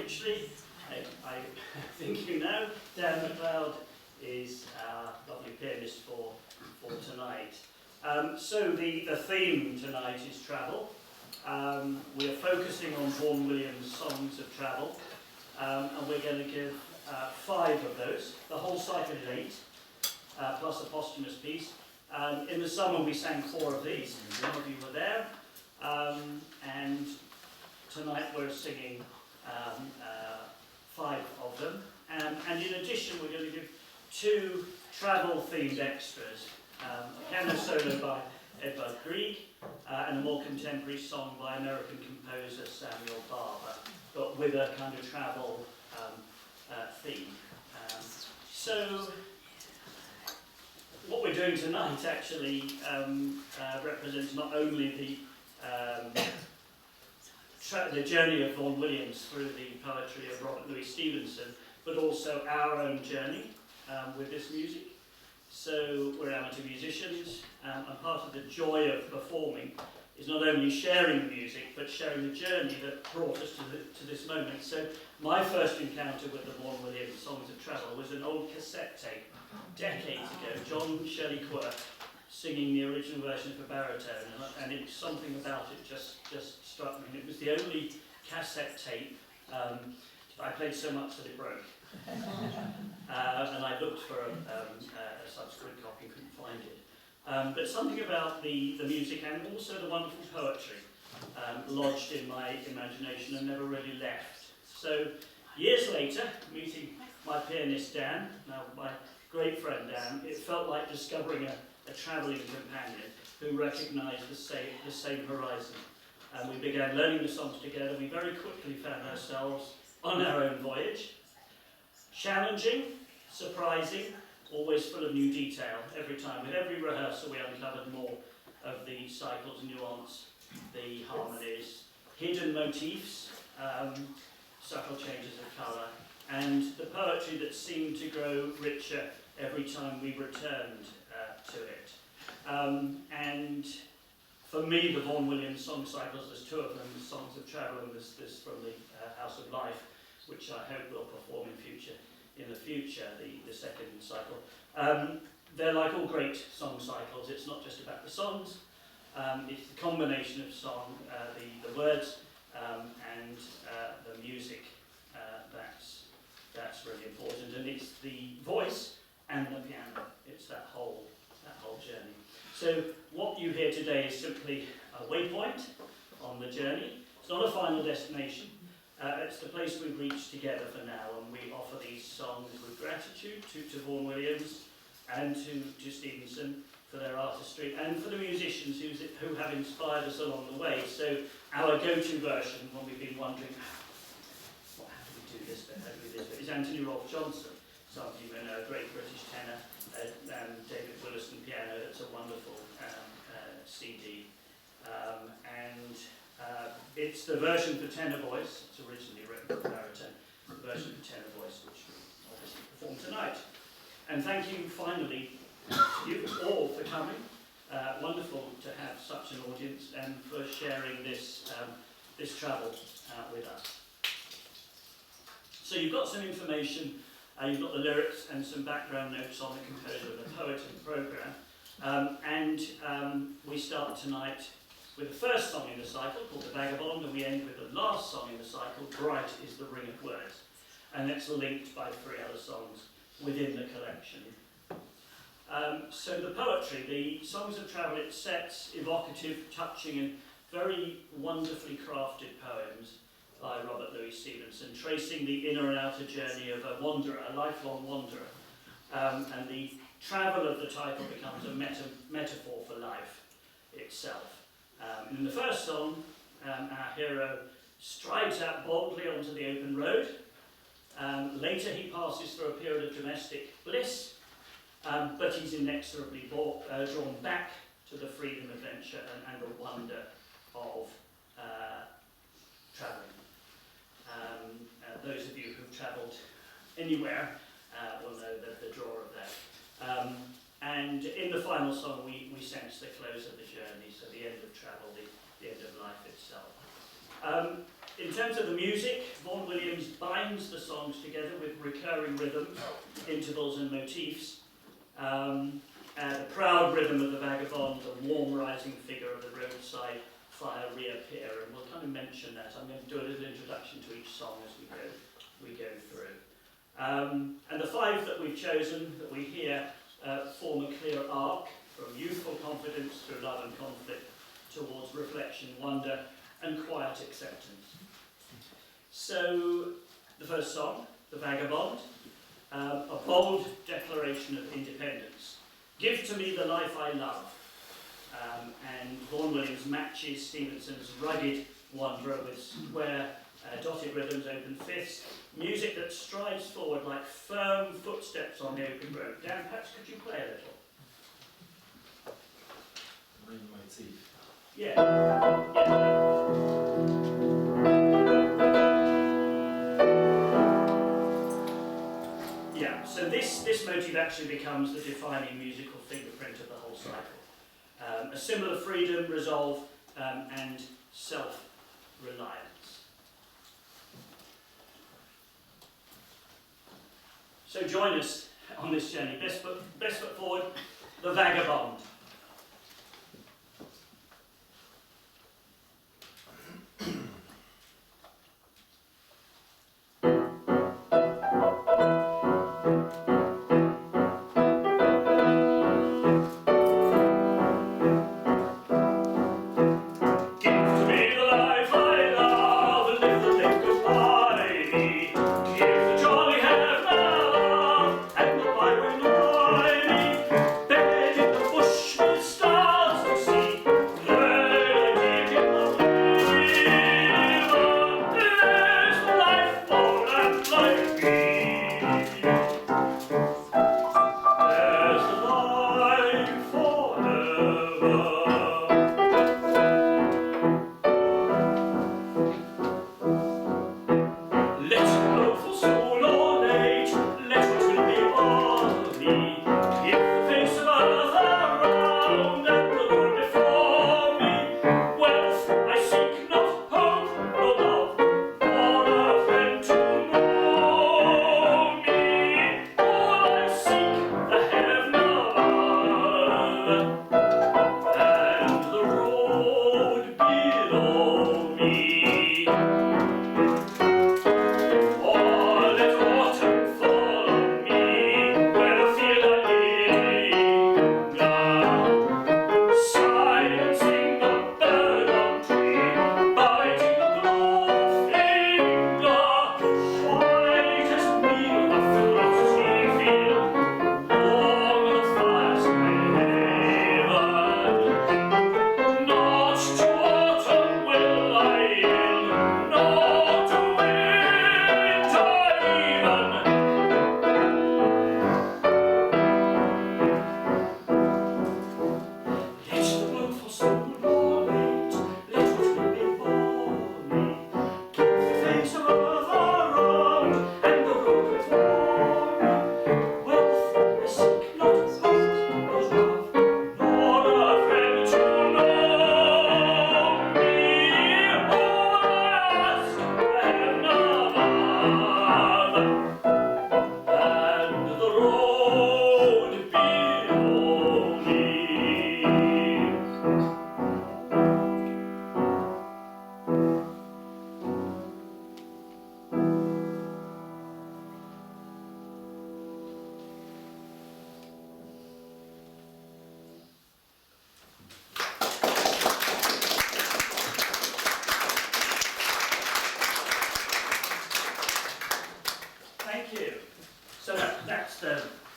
Mitchley. I think you know, Dan Macloud is our lovely pianist for tonight. So the theme tonight is travel. We're focusing on Vaughan Williams' songs of travel, and we're going to give 5 of those. The whole cycle is 8, plus a posthumous piece. In the summer we sang 4 of these, some of you were there, and tonight we're singing 5 of them. And in addition we're going to give 2 travel-themed extras. A piano solo by Edvard Grieg, and a more contemporary song by American composer Samuel Barber, but with a kind of travel theme. So what we're doing tonight actually represents not only the journey of Vaughan Williams through the poetry of Robert Louis Stevenson, but also our own journey with this music. So we're amateur musicians, and part of the joy of performing is not only sharing the music, but sharing the journey that brought us to this moment. So my first encounter with the Vaughan Williams Songs of Travel was an old cassette tape, decades ago, John Shelley Quirk singing the original version for baritone, and something about it just struck me. And it was the only cassette tape I played so much that it broke. And I looked for a subsequent copy, couldn't find it. But something about the music and also the wonderful poetry lodged in my imagination and never really left. So years later, meeting my pianist Dan, now my great friend Dan, it felt like discovering a travelling companion who recognised the same horizon. And we began learning the songs together. We very quickly found ourselves on our own voyage. Challenging, surprising, always full of new detail every time. With every rehearsal we uncovered more of the cycles, nuance, the harmonies, hidden motifs, subtle changes of colour, and the poetry that seemed to grow richer every time we returned to it. And for me, the Vaughan Williams song cycles, there's 2 of them, the Songs of Travel and this from the House of Life, which I hope will perform in the future, the second cycle. They're like all great song cycles. It's not just about the songs, it's the combination of song, the words, and the music that's really important. And it's the voice and the piano. It's that whole journey. So what you hear today is simply a waypoint on the journey. It's not a final destination. It's the place we've reached together for now, and we offer these songs with gratitude to Vaughan Williams and to Stevenson for their artistry, and for the musicians who have inspired us along the way. So our go-to version, when we've been wondering, how do we do this bit, how do we do this bit, is Anthony Rolfe Johnson. Some of you may know, a great British tenor, David Willison piano. It's a wonderful CD. It's the version for tenor voice. It's originally written for baritone. The version for tenor voice, which we obviously perform tonight. And thank you finally to you all for coming. Wonderful to have such an audience and for sharing this travel with us. So you've got some information. You've got the lyrics and some background notes on the composer and the poet in the programme. We start tonight with the first song in the cycle, called The Vagabond, and we end with the last song in the cycle, Bright is the Ring of Words. And it's linked by 3 other songs within the collection. So the poetry, the Songs of Travel, it sets evocative, touching and very wonderfully crafted poems by Robert Louis Stevenson, tracing the inner and outer journey of a wanderer, a lifelong wanderer. And the travel of the title becomes a metaphor for life itself. In the first song, our hero strides out boldly onto the open road. Later he passes through a period of domestic bliss, but he's inexorably drawn back to the freedom, adventure and the wonder of travelling. Those of you who've travelled anywhere will know the draw of that. And in the final song we sense the close of the journey, so the end of travel, the end of life itself. In terms of the music, Vaughan Williams binds the songs together with recurring rhythms, intervals and motifs. The proud rhythm of the vagabond, the warm rising figure of the roadside fire reappear, and we'll kind of mention that. I'm going to do a little introduction to each song as we go through. And the five that we've chosen, that we hear, form a clear arc from youthful confidence through love and conflict towards reflection, wonder, and quiet acceptance. So, the first song, The Vagabond, a bold declaration of independence. Give to me the life I love. And Vaughan Williams matches Stevenson's rugged wanderer with square, dotted rhythms, open fifths, music that strides forward like firm footsteps on the open road. Dan, perhaps could you play a little? Bring my teeth. Yeah. Yeah, so this motive actually becomes the defining musical fingerprint of the whole cycle. A symbol of freedom, resolve, and self-reliance. So join us on this journey. Best foot forward, The Vagabond.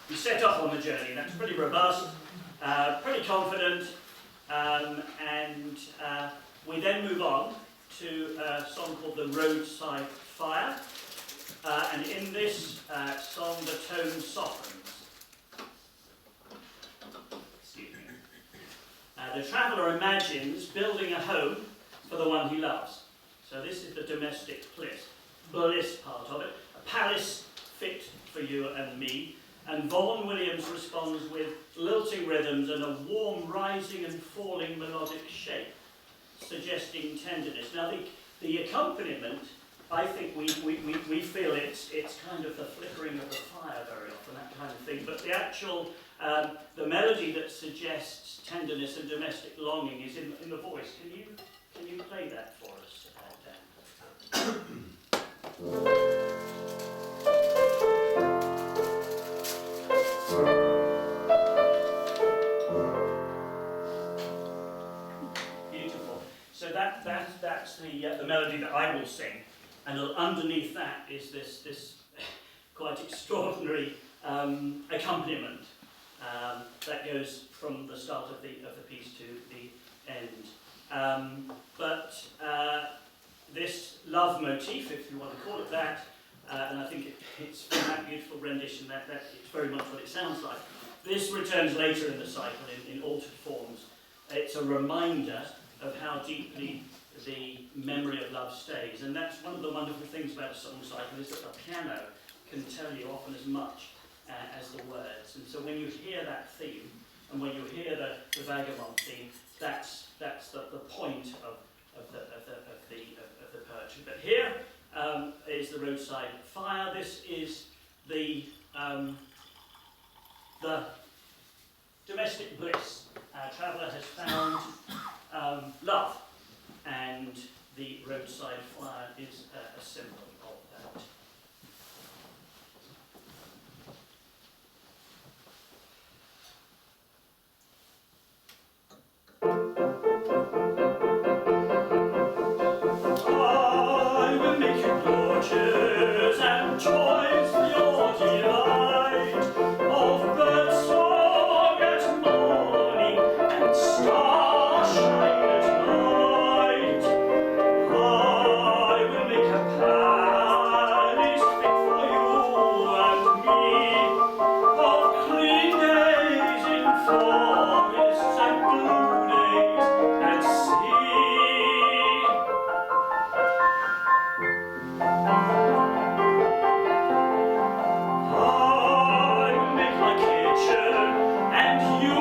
We set off on the journey. That's pretty robust, pretty confident, and we then move on to a song called The Roadside Fire, and in this song the tone softens. Excuse me. The traveller imagines building a home for the one he loves. So this is the domestic bliss part of it. A palace fit for you and me. And Vaughan Williams responds with lilting rhythms and a warm rising and falling melodic shape, suggesting tenderness. Now The accompaniment, I think we feel it's kind of the flickering of the fire very often, that kind of thing. But the actual, the melody that suggests tenderness and domestic longing is in the voice. Can you play that for us, Dan? Beautiful. So that's the melody that I will sing, and underneath that is this quite extraordinary accompaniment that goes from the start of the piece to the end. But this love motif, if you want to call it that, and I think it's from that beautiful rendition that it's very much what it sounds like. This returns later in the cycle in altered forms. It's a reminder of how deeply the memory of love stays, and that's one of the wonderful things about a song cycle, is that the piano can tell you often as much as the words. And so when you hear that theme, and when you hear the vagabond theme, that's the point of the poetry. But here is the roadside fire. This is the domestic bliss. Our traveller has found love, and the roadside fire is a symbol of that. I will make you gorgeous and joys for your delight, of bird song at morning and starshine at night. I will make a palace fit for you and me, of clean days in forests and blue days at sea. I will make my kitchen, and you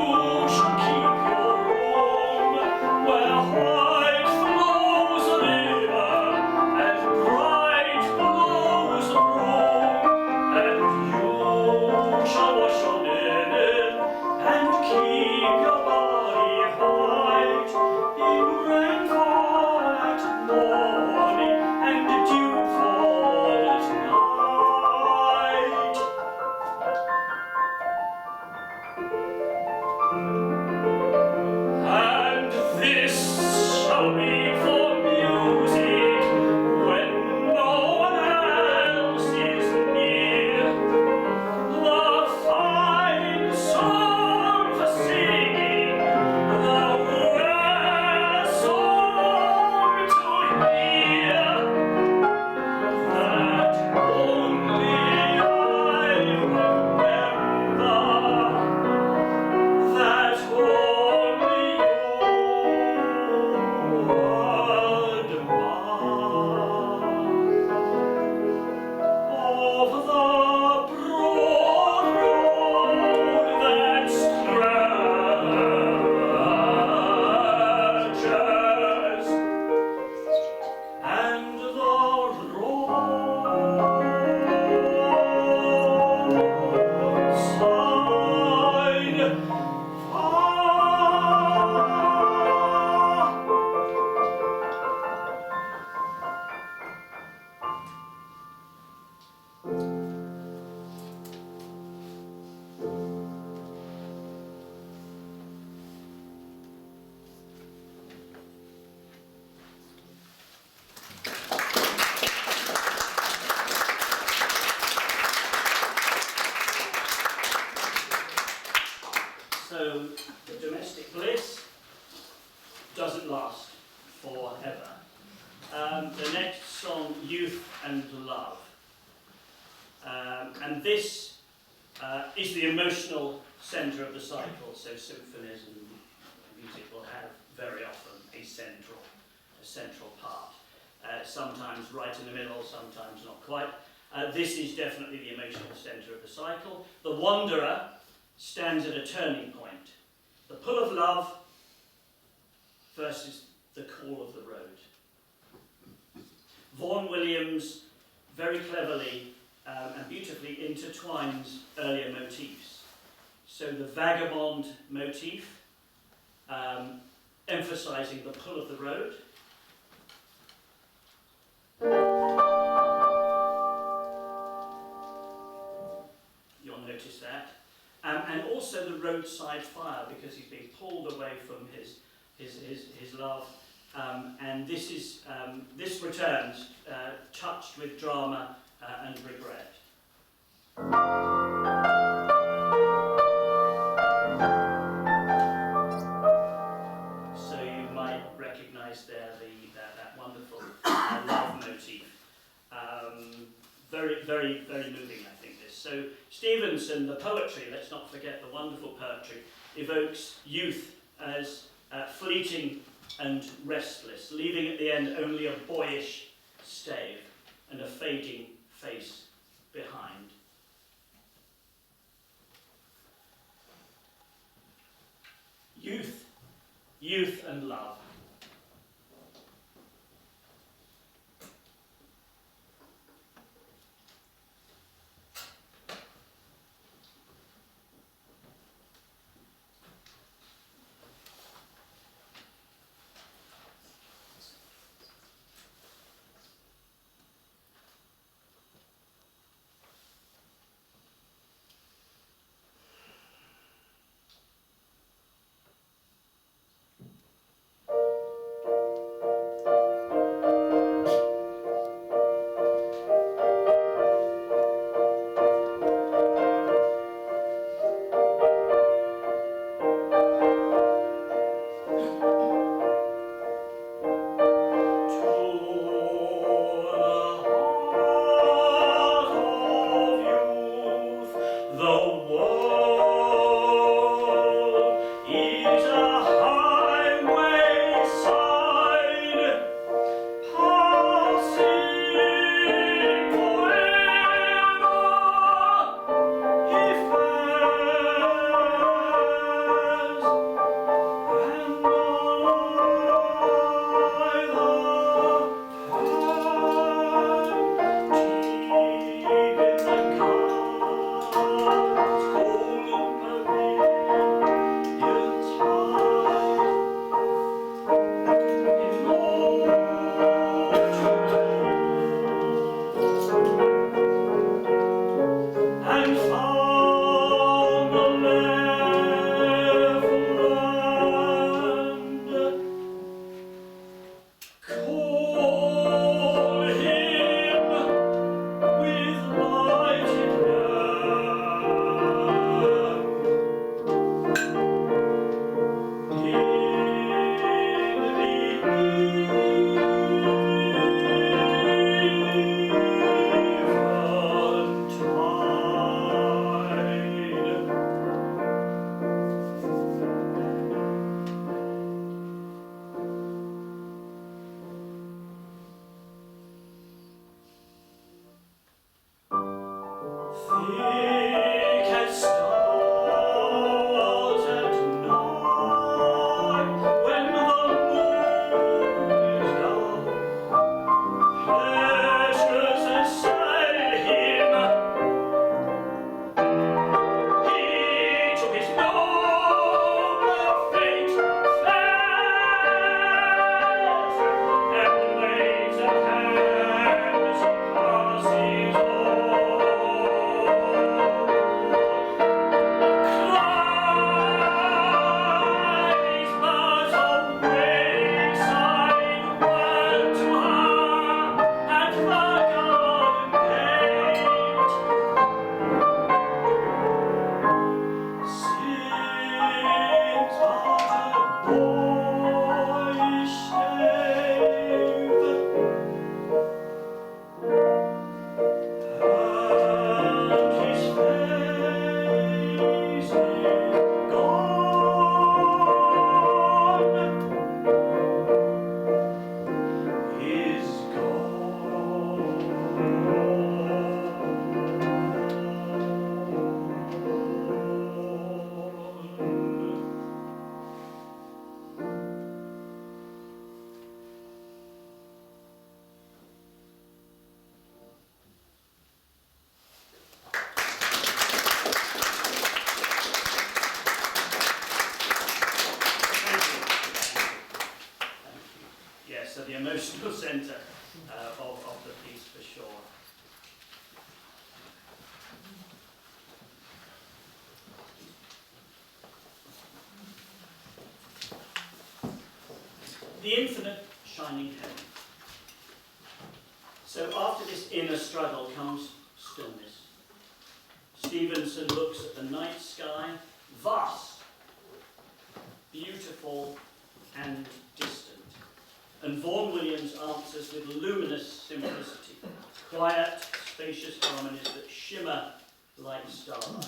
shall keep your room, where white flows the river, and bright blows the broom, and you shall wash your linen, and keep your body white, in rainfall at morning, and dewfall at night. And this shall be for music when no one else is near, the fine song for singing, the rare song to hear, that only I remember, that only you admire. Of the broad road that stretches, and the roadside fire. So the domestic bliss doesn't last forever. The next song, Youth and Love. And this is the emotional centre of the cycle, so symphonies and music will have very often a central part. Sometimes right in the middle, sometimes not quite. This is definitely the emotional centre of the cycle. The wanderer stands at a turning point. The pull of love versus the call of the road. Vaughan Williams very cleverly and beautifully intertwines earlier motifs. So the vagabond motif, emphasizing the pull of the road. You'll notice that. And also the roadside fire, because he's being pulled away from his love. And this returns touched with drama and regret. So you might recognise there that wonderful love motif. Very, very, very moving, I think, this. So Stevenson, the poetry, let's not forget the wonderful poetry, evokes youth as fleeting and restless, leaving at the end only a boyish stave and a fading face behind. Youth and love. centre of the piece for sure. The infinite shining heaven. So after this inner struggle comes stillness. Stevenson looks at the night sky, vast, beautiful and distant. And Vaughan Williams answers with luminous simplicity, quiet, spacious harmonies that shimmer like starlight.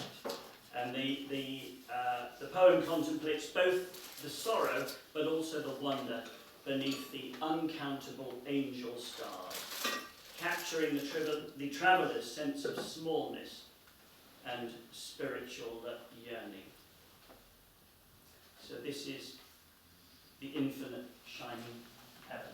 And the poem contemplates both the sorrow but also the wonder beneath the uncountable angel stars, capturing the traveller's sense of smallness and spiritual yearning. So this is the infinite shining heavens.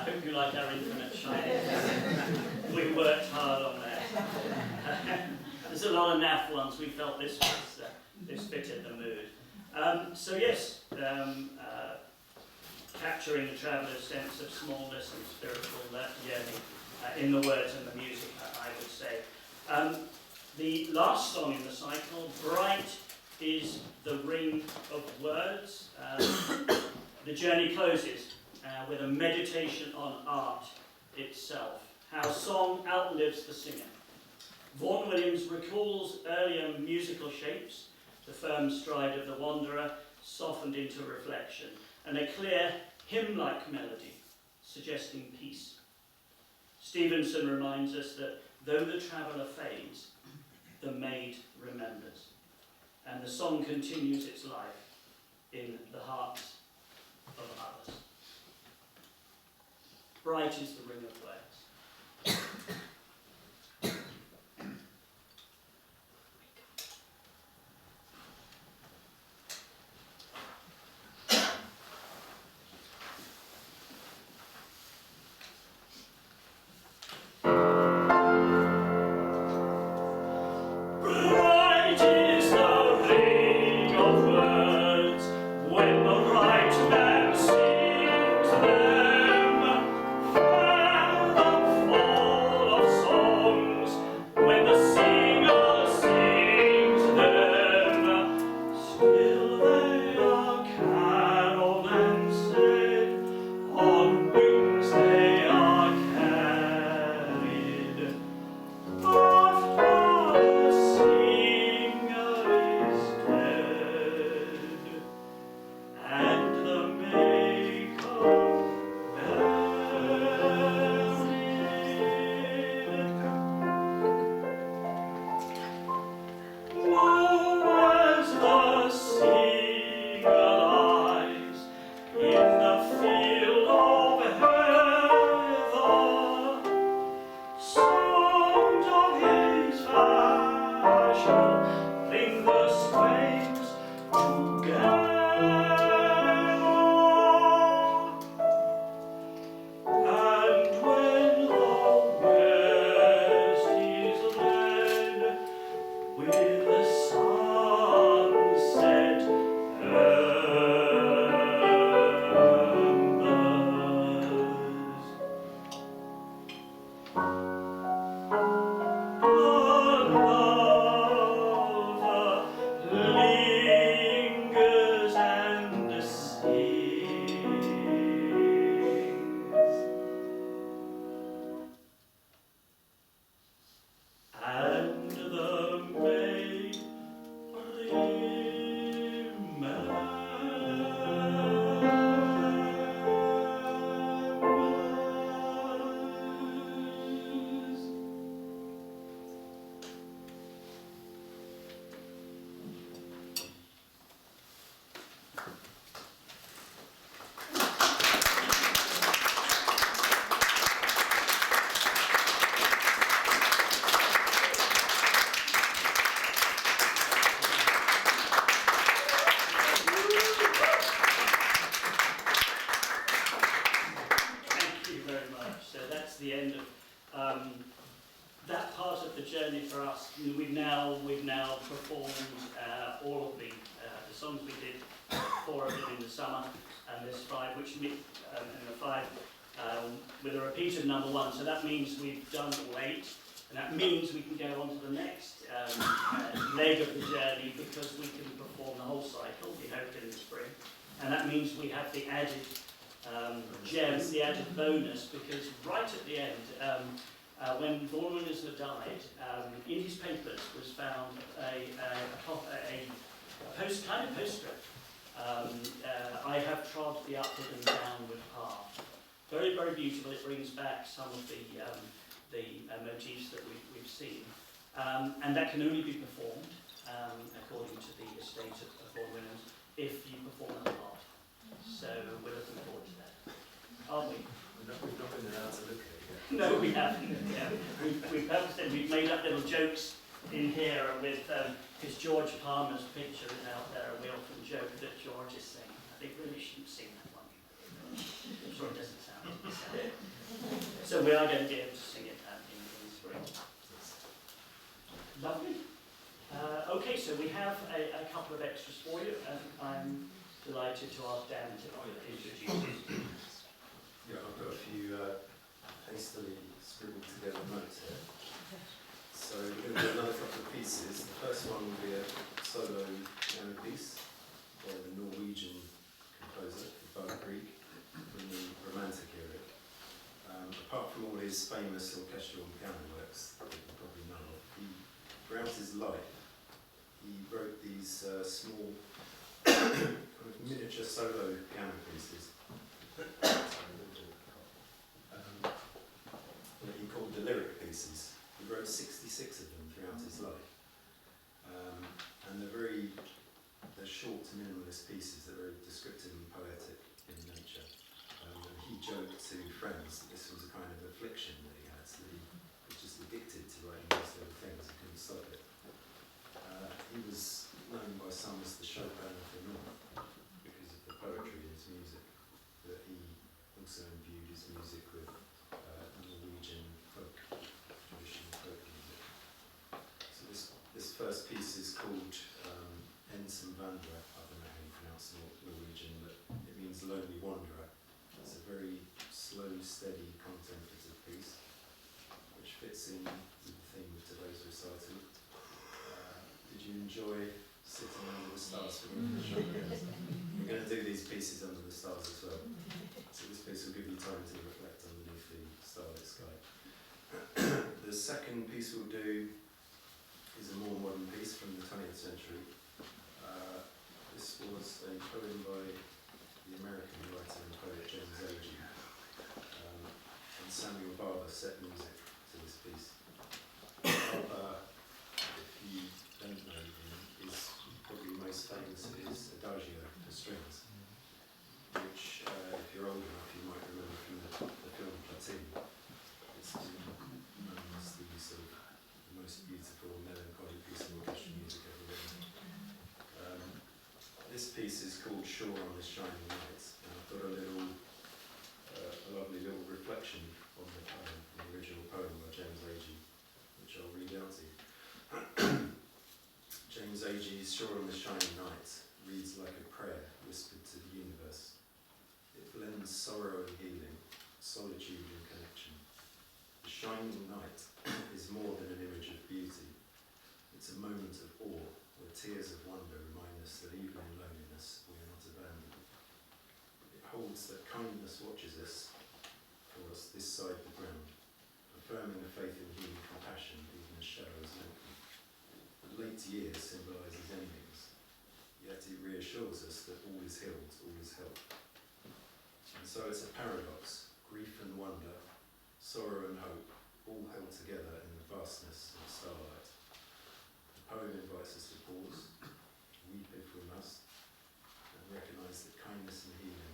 hope you like our infinite shyness. We worked hard on that. There's a lot of naff ones. We felt this fitted the mood. So yes, capturing the traveller's sense of smallness and spiritual journey in the words and the music, I would say. The last song in the cycle, Bright, is the ring of words. The journey closes with a meditation on art itself, how song outlives the singer. Vaughan Williams recalls earlier musical shapes, the firm stride of the wanderer softened into reflection, and a clear hymn-like melody suggesting peace. Stevenson reminds us that though the traveller fades, the maid remembers, and the song continues its life in the hearts of others. Bright is the ring of words. We've now performed all of the songs we did, 4 of them in the summer, and there's 5, which and the 5 with a repeat of number 1. So that means we've done all 8, and that means we can go on to the next leg of the journey, because we can perform the whole cycle, we hope, in the spring. And that means we have the added gem, the added bonus, because right at the end, when Vaughan Williams had died, in his papers was found a postscript. I have trod the upward and downward path. Very, very beautiful. It brings back some of the motifs that we've seen. And that can only be performed, according to the estate of Vaughan Williams, if you perform it a lot. So we're looking forward to that, aren't we? We've not been allowed to look at it yet. No, we haven't. Yeah. We've made up little jokes in here with, because George Palmer's picture is out there, and we often joke that George is saying, I think really shouldn't sing that one. I'm sure it doesn't sound. So we are going to be able to sing it in spring. Lovely. Okay, so we have a couple of extras for you, and I'm delighted to ask Dan to introduce us. Yeah, I've got a few hastily scribbled together notes here. So we're going to do another couple of pieces. The first one will be a solo piano piece by the Norwegian composer, Edvard Grieg, from the Romantic era. Apart from all his famous orchestral and piano works that you probably know of, throughout his life, he wrote these small kind of miniature solo piano pieces that he called the lyric pieces. He wrote 66 of them throughout his life. And they're short, minimalist pieces that are very descriptive and poetic in nature. And he joked to friends that this was a kind of affliction that he had, so that he was just addicted to writing these little things, he couldn't stop it. He was known by some as the Chopin of the North because of the poetry in his music, that he also imbued his music with Norwegian folk, traditional folk music. So this first piece is called Ensom Vandrer. I don't know how you pronounce Norwegian, but it means lonely wanderer. It's a very slow, steady, contemplative piece, which fits in with the theme of today's recital. Did you enjoy sitting under the stars for the show? We're going to do these pieces under the stars as well. So this piece will give you time to reflect underneath the starlit sky. The second piece we'll do is a more modern piece from the 20th century. This was a poem by the American writer and poet James Agee, and Samuel Barber set music to this piece. Barber, if you don't know him, is probably most famous for his Adagio for strings, which, if you're old enough, you might remember from the film Platoon. It's been known as the sort of the most beautiful, melancholy piece of orchestral music ever written. This piece is called Shore on This Shining Night, and I've got a lovely little reflection on the poem, the original poem by James Agee, which I'll read out to you. James Agee's Shore on This Shining Night reads like a prayer whispered to the universe. It blends sorrow and healing, solitude and connection. The shining night is more than an image of beauty. It's a moment of awe, where tears of wonder remind us that even in loneliness we are not abandoned. It holds that kindness watches us for us this side the ground, affirming a faith in human compassion even as shadows lengthen. The late year symbolises endings, yet it reassures us that all is healed, all is health. And so it's a paradox, grief and wonder, sorrow and hope, all held together in the vastness of starlight. The poem invites us to pause, weep if we must, and recognise that kindness and healing